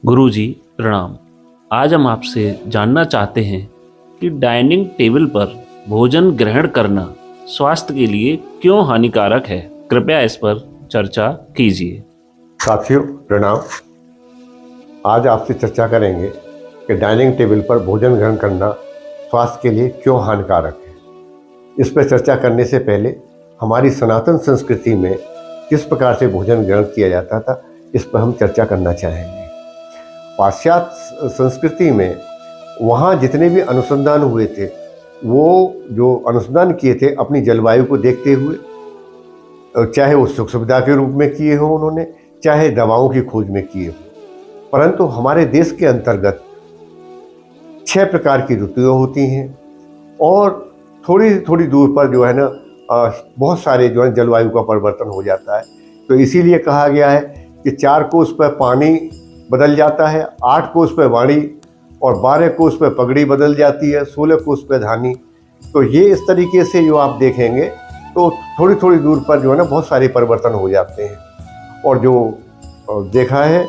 गुरुजी प्रणाम। आज हम आपसे जानना चाहते हैं कि डाइनिंग टेबल पर भोजन ग्रहण करना स्वास्थ्य के लिए क्यों हानिकारक है। कृपया इस पर चर्चा कीजिए। साथियों प्रणाम। आज आपसे चर्चा करेंगे कि डाइनिंग टेबल पर भोजन ग्रहण करना स्वास्थ्य के लिए क्यों हानिकारक है। इस पर चर्चा करने से पहले हमारी सनातन संस्कृति में किस प्रकार से भोजन ग्रहण किया जाता था, इस पर हम चर्चा करना चाहेंगे। पाश्चात्य संस्कृति में वहाँ जितने भी अनुसंधान हुए थे, वो जो अनुसंधान किए थे अपनी जलवायु को देखते हुए, चाहे वो सुख सुविधा के रूप में किए हों उन्होंने, चाहे दवाओं की खोज में किए हों। परंतु हमारे देश के अंतर्गत 6 प्रकार की ऋतुएं होती हैं और थोड़ी थोड़ी दूर पर जो है ना बहुत सारे जो है जलवायु का परिवर्तन हो जाता है। तो इसीलिए कहा गया है कि 4 कोस पर पानी बदल जाता है, 8 कोस पर वाणी और 12 कोस पर पगड़ी बदल जाती है, 16 कोस पर धानी। तो ये इस तरीके से जो आप देखेंगे तो थोड़ी थोड़ी दूर पर जो है ना बहुत सारे परिवर्तन हो जाते हैं। और जो देखा है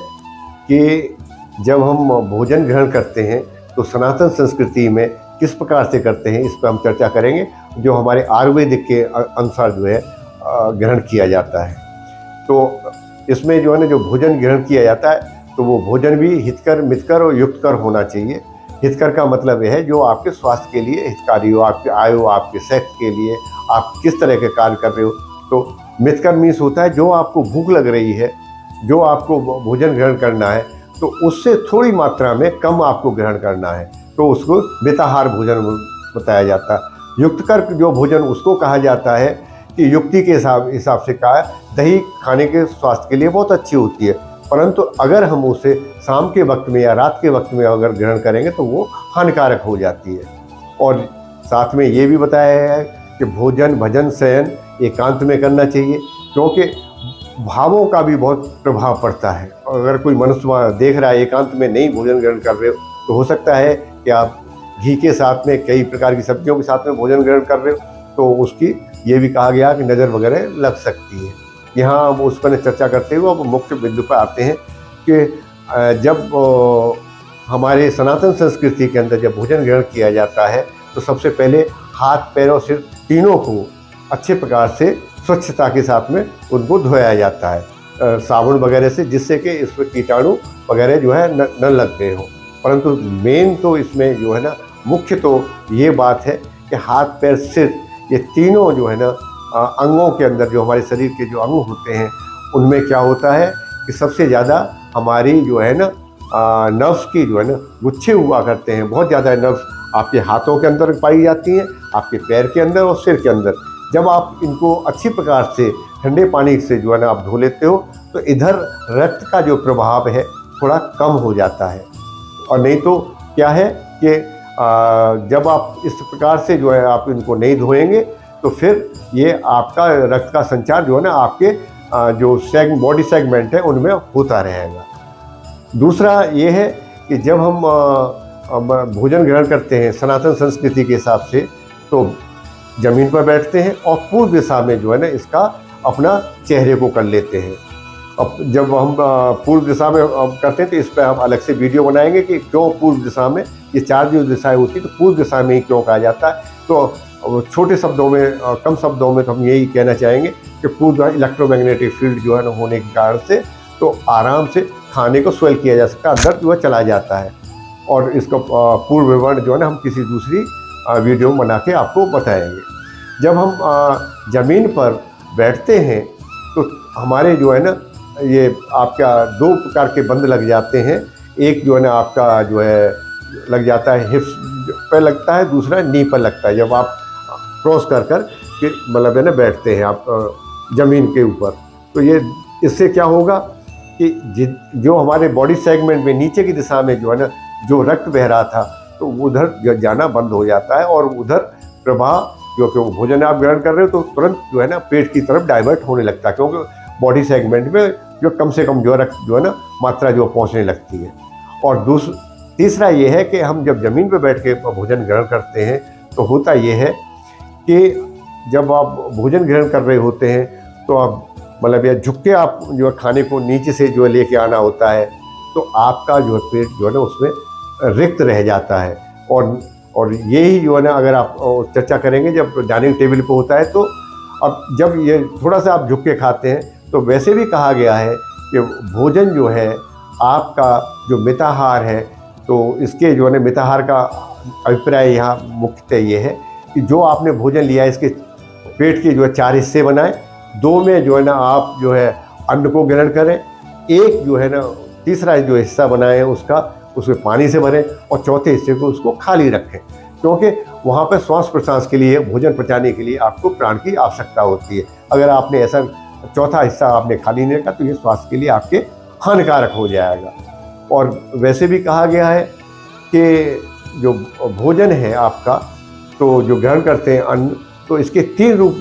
कि जब हम भोजन ग्रहण करते हैं तो सनातन संस्कृति में किस प्रकार से करते हैं, इस पर हम चर्चा करेंगे, जो हमारे आयुर्वेदिक के अनुसार जो है ग्रहण किया जाता है। तो इसमें जो है ना जो भोजन ग्रहण किया जाता है तो वो भोजन भी हितकर, मितकर और युक्तकर होना चाहिए। हितकर का मतलब यह है जो आपके स्वास्थ्य के लिए हितकारी हो, आपके आयु, आपके सेक्स के लिए, आप किस तरह के कार्य कर रहे हो। तो मितकर मीन्स होता है जो आपको भूख लग रही है, जो आपको भोजन ग्रहण करना है तो उससे थोड़ी मात्रा में कम आपको ग्रहण करना है, तो उसको मिताहार भोजन बताया जाता है। युक्तकर जो भोजन उसको कहा जाता है कि युक्ति के हिसाब से कहा, दही खाने के स्वास्थ्य के लिए बहुत अच्छी होती है, परंतु अगर हम उसे शाम के वक्त में या रात के वक्त में अगर ग्रहण करेंगे तो वो हानिकारक हो जाती है। और साथ में ये भी बताया है कि भोजन भजन शयन एकांत में करना चाहिए, क्योंकि भावों का भी बहुत प्रभाव पड़ता है। अगर कोई मनुष्य देख रहा है एकांत में नहीं भोजन ग्रहण कर रहे हो, तो हो सकता है कि आप घी के साथ में कई प्रकार की सब्जियों के साथ में भोजन ग्रहण कर रहे हो, तो उसकी ये भी कहा गया कि नज़र वगैरह लग सकती है। यहाँ हम उस पर चर्चा करते हुए अब मुख्य बिंदु पर आते हैं कि जब हमारे सनातन संस्कृति के अंदर जब भोजन ग्रहण किया जाता है तो सबसे पहले हाथ, पैर और सिर तीनों को अच्छे प्रकार से स्वच्छता के साथ में उनको धोया जाता है साबुन वगैरह से, जिससे कि इसमें कीटाणु वगैरह जो है न लग गए हों। परंतु मेन तो इसमें जो है ना मुख्य तो ये बात है कि हाथ, पैर, सिर ये तीनों जो है ना अंगों के अंदर, जो हमारे शरीर के जो अंग होते हैं उनमें क्या होता है कि सबसे ज़्यादा हमारी जो है ना नर्व्स की जो है ना गुच्छे हुआ करते हैं। बहुत ज़्यादा नर्व्स आपके हाथों के अंदर पाई जाती हैं, आपके पैर के अंदर और सिर के अंदर। जब आप इनको अच्छी प्रकार से ठंडे पानी से जो है ना आप धो लेते हो तो इधर रक्त का जो प्रभाव है थोड़ा कम हो जाता है। और नहीं तो क्या है कि जब आप इस प्रकार से जो है आप इनको नहीं धोएंगे तो फिर ये आपका रक्त का संचार जो है ना आपके जो बॉडी सेगमेंट है उनमें होता रहेगा। दूसरा ये है कि जब हम भोजन ग्रहण करते हैं सनातन संस्कृति के हिसाब से तो ज़मीन पर बैठते हैं और पूर्व दिशा में जो है ना इसका अपना चेहरे को कर लेते हैं। अब जब हम पूर्व दिशा में करते हैं तो इस पर हम अलग से वीडियो बनाएंगे कि क्यों पूर्व दिशा में, ये 4 जो दिशाएं होती हैं तो पूर्व दिशा में ही क्यों कहा जाता है। तो छोटे शब्दों में, कम शब्दों में तो हम यही कहना चाहेंगे कि पूर्व इलेक्ट्रोमैग्नेटिक फील्ड जो है ना होने के कारण से तो आराम से खाने को स्वेल किया जा सकता है, अंदर जो है चला जाता है। और इसका पूर्व विवरण जो है ना हम किसी दूसरी वीडियो बना के आपको बताएंगे। जब हम ज़मीन पर बैठते हैं तो हमारे जो है ना ये आपका 2 प्रकार के बंद लग जाते हैं। एक जो है ना आपका जो है लग जाता है हिप्स पर लगता है, दूसरा नी पर लगता है जब आप क्रॉस कर के मतलब है ना बैठते हैं आप ज़मीन के ऊपर। तो ये इससे क्या होगा कि जो हमारे बॉडी सेगमेंट में नीचे की दिशा में जो है ना जो रक्त बह रहा था तो उधर जाना बंद हो जाता है और उधर प्रवाह जो कि भोजन आप ग्रहण कर रहे हो तो तुरंत जो है ना पेट की तरफ डाइवर्ट होने लगता है, क्योंकि बॉडी सेगमेंट में जो कम से कम जो रक्त जो है ना मात्रा जो पहुंचने लगती है। और तीसरा ये है कि हम जब ज़मीन पर बैठ के भोजन ग्रहण करते हैं तो होता ये है कि जब आप भोजन ग्रहण कर रहे होते हैं तो आप मतलब या झुक के आप जो है खाने को नीचे से जो है लेके आना होता है, तो आपका जो है पेट जो है ना उसमें रिक्त रह जाता है। और यही जो है ना अगर आप चर्चा करेंगे जब डाइनिंग टेबल पे होता है, तो अब जब ये थोड़ा सा आप झुक के खाते हैं तो वैसे भी कहा गया है कि भोजन जो है आपका जो मिताहार है, तो इसके जो है ना मिताहार का अभिप्राय यहाँ मुख्यतः ये है कि जो आपने भोजन लिया है इसके पेट के जो है 4 हिस्से बनाएं, 2 में जो है ना आप जो है अन्न को ग्रहण करें, एक जो है ना तीसरा जो हिस्सा बनाएं उसमें पानी से भरें और चौथे हिस्से को उसको खाली रखें, क्योंकि वहाँ पर श्वास प्रश्वास के लिए भोजन पचाने के लिए आपको प्राण की आवश्यकता होती है। अगर आपने ऐसा चौथा हिस्सा आपने खाली नहीं रखा तो ये स्वास्थ्य के लिए आपके हानिकारक हो जाएगा। और वैसे भी कहा गया है कि जो भोजन है आपका, तो जो ग्रहण करते हैं अन्न, तो इसके 3 रूप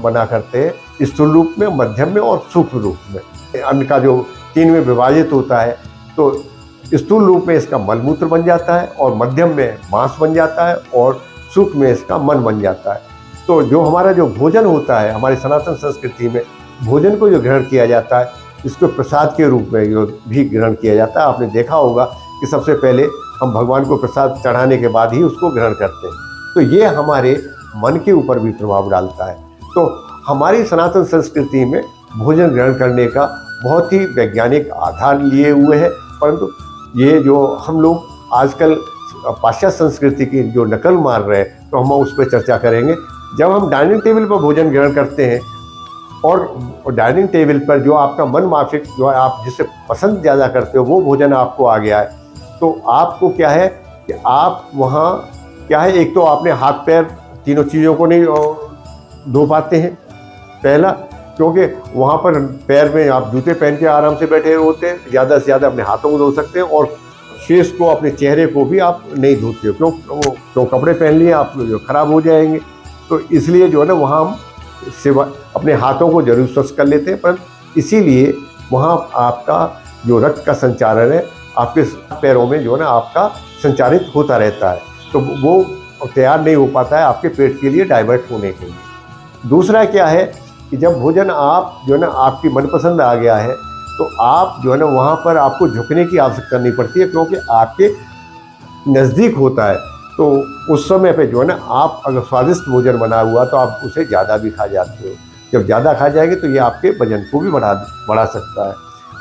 बना करते हैं, स्थूल रूप में, मध्यम में और सूक्ष्म रूप में। अन्न का जो 3 में विभाजित होता है, तो स्थूल रूप में इसका मलमूत्र बन जाता है, और मध्यम में मांस बन जाता है, और सूक्ष्म में इसका मन बन जाता है। तो जो हमारा जो भोजन होता है, हमारी सनातन संस्कृति में भोजन को जो ग्रहण किया जाता है, इसको प्रसाद के रूप में जो भी ग्रहण किया जाता है। आपने देखा होगा कि सबसे पहले हम भगवान को प्रसाद चढ़ाने के बाद ही उसको ग्रहण करते हैं, तो ये हमारे मन के ऊपर भी प्रभाव डालता है। तो हमारी सनातन संस्कृति में भोजन ग्रहण करने का बहुत ही वैज्ञानिक आधार लिए हुए है, परंतु ये जो हम लोग आजकल पाश्चात्य संस्कृति की जो नकल मार रहे हैं, तो हम उस पर चर्चा करेंगे। जब हम डाइनिंग टेबल पर भोजन ग्रहण करते हैं, और डाइनिंग टेबल पर जो आपका मन माफिक जो है, आप जिसे पसंद ज़्यादा करते हो, वो भोजन आपको आ गया है, तो आपको क्या है कि आप वहाँ क्या है, एक तो आपने हाथ पैर तीनों चीज़ों को नहीं धो पाते हैं पहला, क्योंकि वहाँ पर पैर में आप जूते पहन के आराम से बैठे होते हैं, ज़्यादा से ज़्यादा अपने हाथों को धो सकते हैं, और फेस को, अपने चेहरे को भी आप नहीं धोते हो, क्यों कपड़े पहन लिए आप जो ख़राब हो जाएंगे। तो इसलिए जो है ना वहाँ हम सिवा अपने हाथों को जरूर स्वच्छ कर लेते हैं, पर इसीलिए वहाँ आपका जो रक्त का संचारण है आपके पैरों में जो है ना आपका संचारित होता रहता है, तो वो तैयार नहीं हो पाता है आपके पेट के लिए डाइवर्ट होने के लिए। दूसरा क्या है कि जब भोजन आप जो है ना आपकी मनपसंद आ गया है, तो आप जो है ना वहाँ पर आपको झुकने की आवश्यकता नहीं पड़ती है, क्योंकि आपके नज़दीक होता है। तो उस समय पे जो है ना आप अगर स्वादिष्ट भोजन बना हुआ तो आप उसे ज़्यादा भी खा जाते हो। जब ज़्यादा खा जाएंगे तो ये आपके वजन को भी बढ़ा सकता है,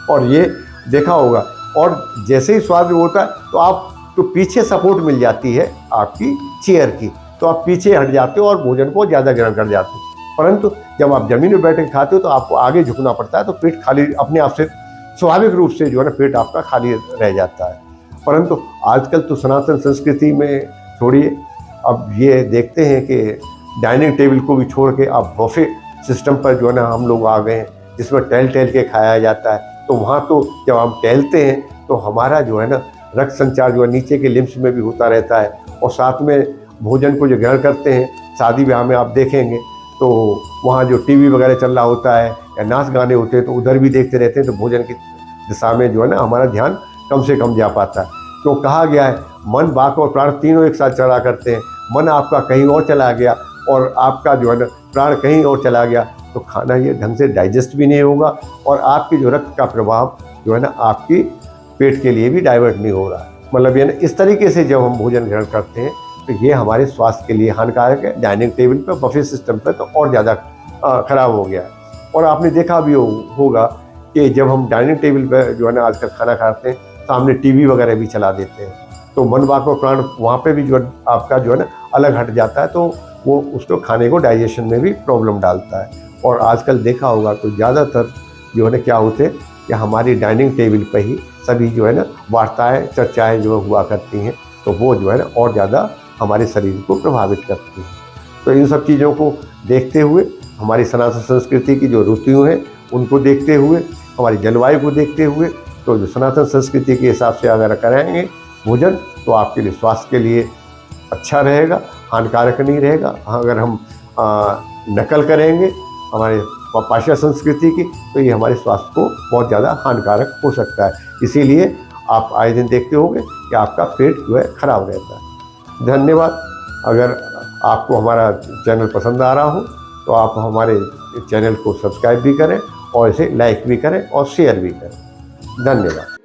और ये देखा होगा। और जैसे ही स्वाद होता है तो आप तो पीछे सपोर्ट मिल जाती है आपकी चेयर की, तो आप पीछे हट जाते हो और भोजन को ज़्यादा ग्रहण कर जाते हो। परंतु जब आप ज़मीन में बैठ के खाते हो तो आपको आगे झुकना पड़ता है, तो पेट खाली अपने आप से स्वाभाविक रूप से जो है ना पेट आपका खाली रह जाता है। परंतु आजकल तो सनातन संस्कृति में छोड़िए, अब ये देखते हैं कि डाइनिंग टेबल को भी छोड़ के अब बफे सिस्टम पर जो है ना हम लोग आ गए हैं, जिसमें टहल के खाया जाता है। तो वहाँ तो जब हम टहलते हैं तो हमारा जो है ना रक्त संचार जो है नीचे के लिम्स में भी होता रहता है, और साथ में भोजन को जो ग्रहण करते हैं, शादी ब्याह में आप देखेंगे तो वहाँ जो टीवी वगैरह चल रहा होता है या नाच गाने होते हैं, तो उधर भी देखते रहते हैं, तो भोजन की दिशा में जो है ना हमारा ध्यान कम से कम जा पाता है। तो कहा गया है मन, वाक और प्राण तीनों एक साथ चला करते हैं। मन आपका कहीं और चला गया और आपका जो है ना प्राण कहीं और चला गया, तो खाना ये ढंग से डाइजेस्ट भी नहीं होगा, और आपकी जो रक्त का प्रभाव जो है ना आपकी पेट के लिए भी डाइवर्ट नहीं हो रहा है। मतलब ये ना इस तरीके से जब हम भोजन ग्रहण करते हैं तो ये हमारे स्वास्थ्य के लिए हानिकारक है। डाइनिंग टेबल पर, बफे सिस्टम पर तो और ज़्यादा ख़राब हो गया है। और आपने देखा भी होगा कि जब हम डाइनिंग टेबल पर जो है ना आजकल खाना खाते हैं, सामने टीवी वगैरह भी चला देते हैं, तो मन, वाक और प्राण वहाँ पे भी जो आपका जो है ना अलग हट जाता है, तो वो उसको खाने को डाइजेशन में भी प्रॉब्लम डालता है। और आजकल देखा होगा तो ज़्यादातर जो है ना क्या होते हैं कि हमारी डाइनिंग टेबल पर ही सभी जो है ना वार्ताएँ, चर्चाएँ जो हुआ करती हैं, तो वो जो है ना और ज़्यादा हमारे शरीर को प्रभावित करती हैं। तो इन सब चीज़ों को देखते हुए, हमारी सनातन संस्कृति की जो ऋतुएँ हैं उनको देखते हुए, हमारी जलवायु को देखते हुए, तो जो सनातन संस्कृति के हिसाब से अगर कराएंगे भोजन, तो आपके लिए, स्वास्थ्य के लिए अच्छा रहेगा, हानिकारक नहीं रहेगा। अगर हम नकल करेंगे हमारे पाश्चात्य संस्कृति की, तो ये हमारे स्वास्थ्य को बहुत ज़्यादा हानिकारक हो सकता है। इसीलिए आप आए दिन देखते होंगे कि आपका पेट जो है खराब रहता है। धन्यवाद। अगर आपको हमारा चैनल पसंद आ रहा हो तो आप हमारे चैनल को सब्सक्राइब भी करें, और इसे लाइक भी करें और शेयर भी करें। धन्यवाद।